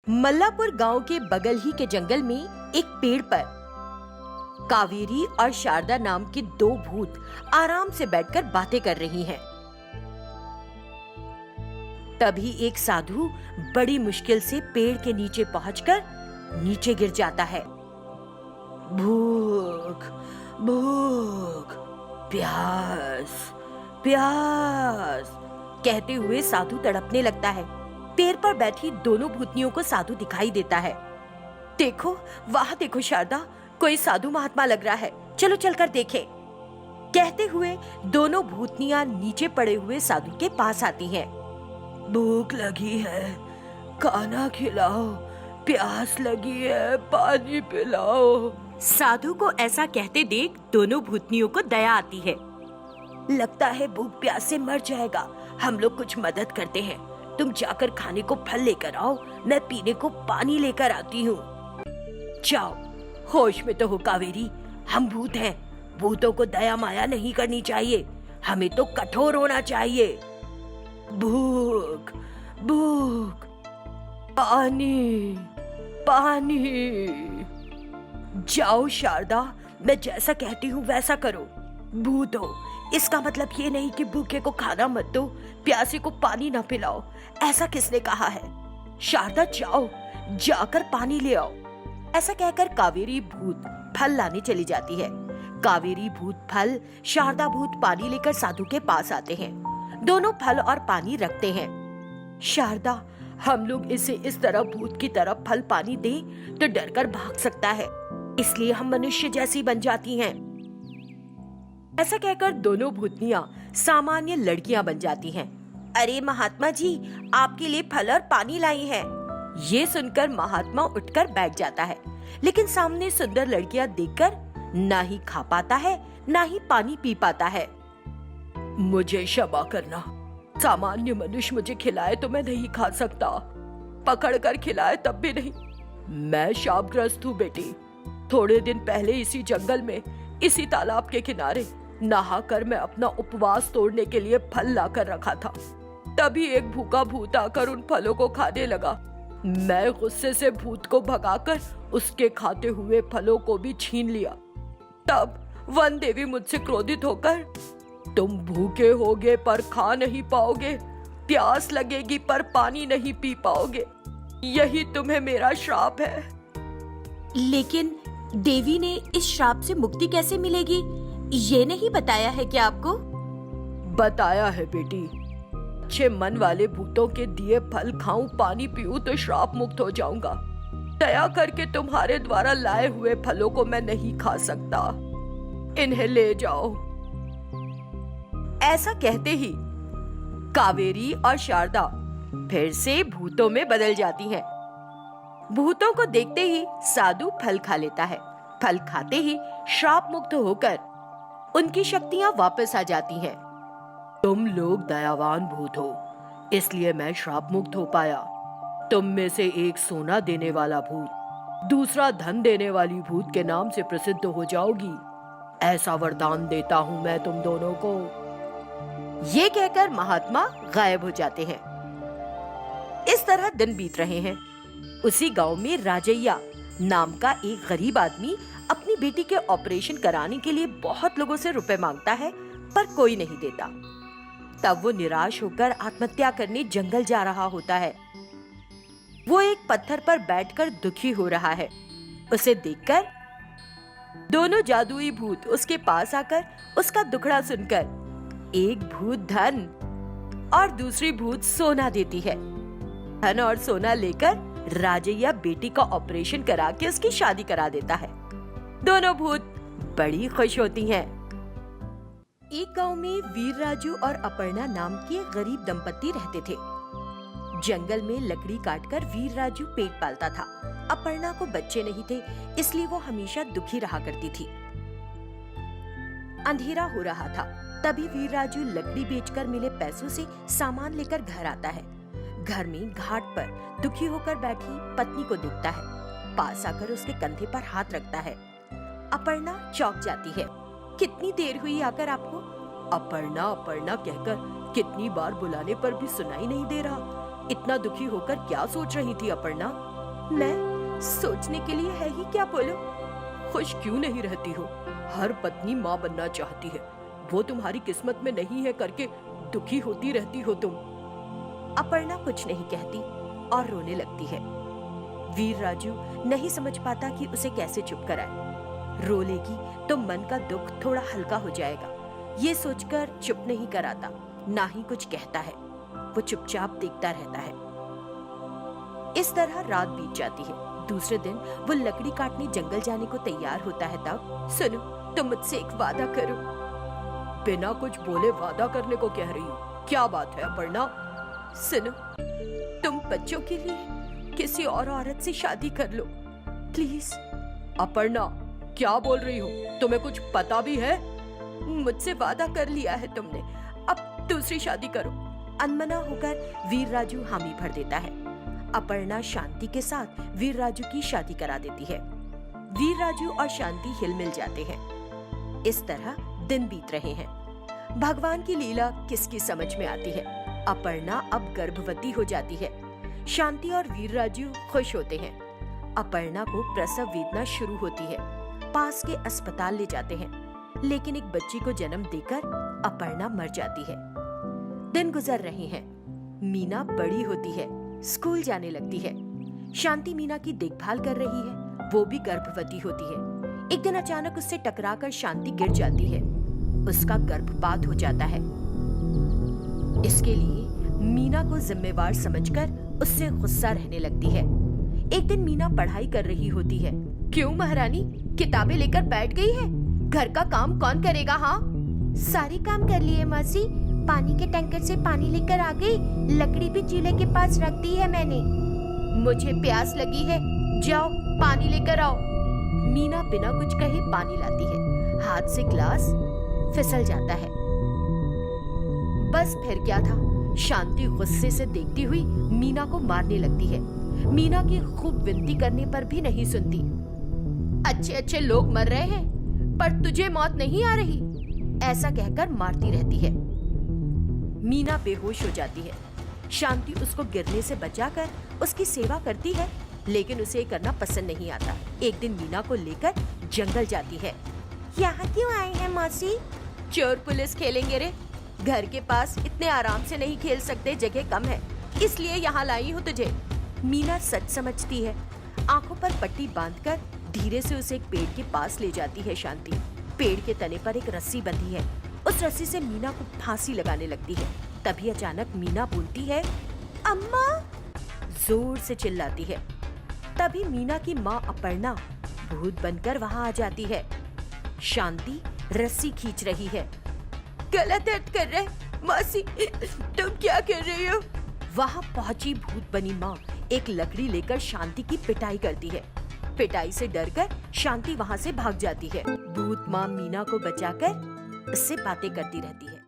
मल्लापुर गांव के बगल ही के जंगल में एक पेड़ पर कावेरी और शारदा नाम के दो भूत आराम से बैठकर बातें कर रही हैं। तभी एक साधु बड़ी मुश्किल से पेड़ के नीचे पहुंचकर नीचे गिर जाता है। भूख भूख, प्यास प्यास कहते हुए साधु तड़पने लगता है। पेड़ पर बैठी दोनों भूतनियों को साधु दिखाई देता है। देखो, वहां देखो शारदा, कोई साधु महात्मा लग रहा है, चलो चलकर देखें। कहते हुए दोनों भूतनियां नीचे पड़े हुए साधु के पास आती हैं। भूख लगी है, खाना खिलाओ, प्यास लगी है, पानी पिलाओ। साधु को ऐसा कहते देख दोनों भूतनियों को दया आती है। लगता है भूख प्यास से मर जाएगा, हम लोग कुछ मदद करते हैं। तुम जाकर खाने को फल लेकर आओ, मैं पीने को पानी लेकर आती हूँ। जाओ, होश में तो हो कावेरी, हम भूत हैं, भूतों को दया माया नहीं करनी चाहिए, हमें तो कठोर होना चाहिए। भूख भूख, पानी पानी। जाओ शारदा, मैं जैसा कहती हूँ वैसा करो। भूत हो इसका मतलब ये नहीं कि भूखे को खाना मत दो, प्यासे को पानी ना पिलाओ, ऐसा किसने कहा है? शारदा जाओ, जाकर पानी ले आओ। ऐसा कहकर कावेरी भूत फल लाने चली जाती है। कावेरी भूत फल, शारदा भूत पानी लेकर साधु के पास आते हैं। दोनों फल और पानी रखते हैं। शारदा, हम लोग इसे इस तरह भूत की तरफ फल पानी दें तो डरकर भाग सकता है, इसलिए हम मनुष्य जैसी बन जाती हैं। ऐसा कहकर दोनों भूतनियां सामान्य लड़कियां बन जाती हैं। अरे महात्मा जी, आपके लिए फल और पानी लाई हैं। ये सुनकर महात्मा उठकर बैठ जाता है, लेकिन सामने सुंदर लड़कियां देखकर ना ही खा पाता है, ना ही पानी पी पाता है। मुझे क्षमा करना, सामान्य मनुष्य मुझे खिलाए तो मैं नहीं खा सकता, पकड़ कर खिलाए तब भी नहीं। मैं शापग्रस्त हूँ बेटी। थोड़े दिन पहले इसी जंगल में, इसी तालाब के किनारे नहाकर मैं अपना उपवास तोड़ने के लिए फल लाकर रखा था। तभी एक भूखा भूत आकर उन फलों को खाने लगा। मैं गुस्से से भूत को भगाकर उसके खाते हुए फलों को भी छीन लिया। तब वन देवी मुझसे क्रोधित होकर, तुम भूखे होगे पर खा नहीं पाओगे, प्यास लगेगी पर पानी नहीं पी पाओगे, यही तुम्हें मेरा श्राप है। लेकिन देवी ने इस श्राप से मुक्ति कैसे मिलेगी, ये नहीं बताया है क्या आपको? बताया है बेटी, अच्छे मन वाले भूतों के दिए फल खाऊं, पानी पीऊं तो श्राप मुक्त हो जाऊंगा। दया करके तुम्हारे द्वारा लाए हुए फलों को मैं नहीं खा सकता, इन्हें ले जाओ। ऐसा कहते ही कावेरी और शारदा फिर से भूतों में बदल जाती हैं। भूतों को देखते ही साधु फल खा लेता है। फल खाते ही श्राप मुक्त होकर उनकी शक्तियां वापस आ जाती हैं। तुम लोग दयावान भूत हो, इसलिए मैं श्राप मुक्त हो पाया। तुम में से एक सोना देने वाला भूत, दूसरा धन देने वाली भूत के नाम से प्रसिद्ध हो जाओगी, ऐसा वरदान देता हूँ मैं तुम दोनों को। ये कहकर महात्मा गायब हो जाते हैं। इस तरह दिन बीत रहे हैं। उसी गांव में राजैया नाम का एक गरीब आदमी अपनी बेटी के ऑपरेशन कराने के लिए बहुत लोगों से रुपए मांगता है, पर कोई नहीं देता। तब वो निराश होकर आत्महत्या करने जंगल जा रहा होता है। वो एक पत्थर पर बैठकर दुखी हो रहा है। उसे देखकर दोनों जादुई भूत उसके पास आकर उसका दुखड़ा सुनकर एक भूत धन और दूसरी भूत सोना देती है। धन और सोना लेकर राजैया बेटी का ऑपरेशन करा के उसकी शादी करा देता है। दोनों भूत बड़ी खुश होती हैं। एक गांव में वीरराजू और अपर्णा नाम के गरीब दंपत्ति रहते थे। जंगल में लकड़ी काटकर वीरराजू पेट पालता था। अपर्णा को बच्चे नहीं थे, इसलिए वो हमेशा दुखी रहा करती थी। अंधेरा हो रहा था, तभी वीरराजू लकड़ी बेचकर मिले पैसों से सामान लेकर घर आता है। घर में घाट पर दुखी होकर बैठी पत्नी को देखता है। पास आकर उसके कंधे पर हाथ रखता है। अपर्णा चौंक जाती है। कितनी देर हुई आकर आपको? अपर्णा अपर्णा कहकर कितनी बार बुलाने पर भी सुनाई नहीं दे रहा। इतना दुखी होकर क्या सोच रही थी अपर्णा? मैं सोचने के लिए है ही क्या बोलो। खुश क्यों नहीं रहती हो? हर पत्नी माँ बनना चाहती है, वो तुम्हारी किस्मत में नहीं है करके दुखी होती रहती हो तुम। अपर्णा कुछ नहीं कहती और रोने लगती है। वीर राजू नहीं समझ पाता कि उसे कैसे चुप कराए। रो लेगी तो मन का दुख थोड़ा हल्का हो जाएगा, ये सोचकर चुप नहीं कराता, ना ही कुछ कहता है। वो चुपचाप देखता रहता है। इस तरह रात बीत जाती है। दूसरे दिन वो लकड़ी काटने जंगल जाने को तैयार होता है तब सुनो, तुम मुझसे एक वादा करो। बिना कुछ बोले वादा करने को कह रही हो? क्या बात है अपर्णा? सुनो, तुम बच्चों के लिए किसी और औरत से शादी कर लो प्लीज। अपर्णा क्या बोल रही हो? तुम्हें कुछ पता भी है? मुझसे वादा कर लिया है तुमने, अब दूसरी शादी करो। अनमना होकर वीर राजू हामी भर देता है। अपर्णा शांति के साथ वीर राजू की शादी करा देती है। वीर राजू और शांति हिल मिल जाते हैं। इस तरह दिन बीत रहे हैं। भगवान की लीला किसकी समझ में आती है। अपर्णा अब गर्भवती हो जाती है। शांति और वीर राजू खुश होते हैं। अपर्णा को प्रसव वेदना शुरू होती है। पास के अस्पताल ले जाते हैं, लेकिन एक बच्ची को जन्म देकर अपर्णा मर जाती है। दिन गुजर रहे हैं। मीना बड़ी होती है, स्कूल जाने लगती है। शांति मीना की देखभाल कर रही है, वो भी गर्भवती होती है। एक दिन अचानक उससे टकराकर शांति गिर जाती है। उसका गर्भपात हो जाता है। इसके लिए मीना को जिम्मेवार समझकर उससे गुस्सा रहने लगती है। एक दिन मीना पढ़ाई कर रही होती है। क्यों महारानी, किताबें लेकर बैठ गई है? घर का काम कौन करेगा? हाँ, सारे काम कर लिए मौसी। पानी के टैंकर से पानी लेकर आ गई, लकड़ी भी चूल्हे के पास रख दी है मैंने। मुझे प्यास लगी है, जाओ पानी लेकर आओ। मीना बिना कुछ कहे पानी लाती है। हाथ से ग्लास फिसल जाता है। बस फिर क्या था, शांति गुस्से से देखती हुई मीना को मारने लगती है। मीना की खूब विनती करने पर भी नहीं सुनती। अच्छे अच्छे लोग मर रहे हैं पर तुझे मौत नहीं आ रही, ऐसा कहकर मारती रहती है। मीना बेहोश हो जाती है। शांति उसको गिरने से बचाकर उसकी सेवा करती है, लेकिन उसे करना पसंद नहीं आता। एक दिन मीना को लेकर जंगल जाती है। यहाँ क्यों आए हैं मौसी? चोर पुलिस खेलेंगे रे। घर के पास इतने आराम से नहीं खेल सकते, जगह कम है, इसलिए यहाँ लाई हूँ तुझे। मीना सच समझती है। आंखों पर पट्टी बांधकर धीरे से उसे एक पेड़ के पास ले जाती है शांति। पेड़ के तने पर एक रस्सी बंधी है। उस रस्सी से मीना को फांसी लगाने लगती है। तभी अचानक मीना बोलती है, अम्मा, जोर से चिल्लाती है। तभी मीना की माँ अपर्णा भूत बनकर वहाँ आ जाती है। शांति रस्सी खींच रही है। गला दर्द कर रहा है मौसी, तुम क्या कर रही हो? वहाँ पहुंची भूत बनी माँ एक लकड़ी लेकर शांति की पिटाई करती है। पिटाई से डरकर शांति वहाँ से भाग जाती है। भूत माँ मीना को बचाकर उससे बातें करती रहती है।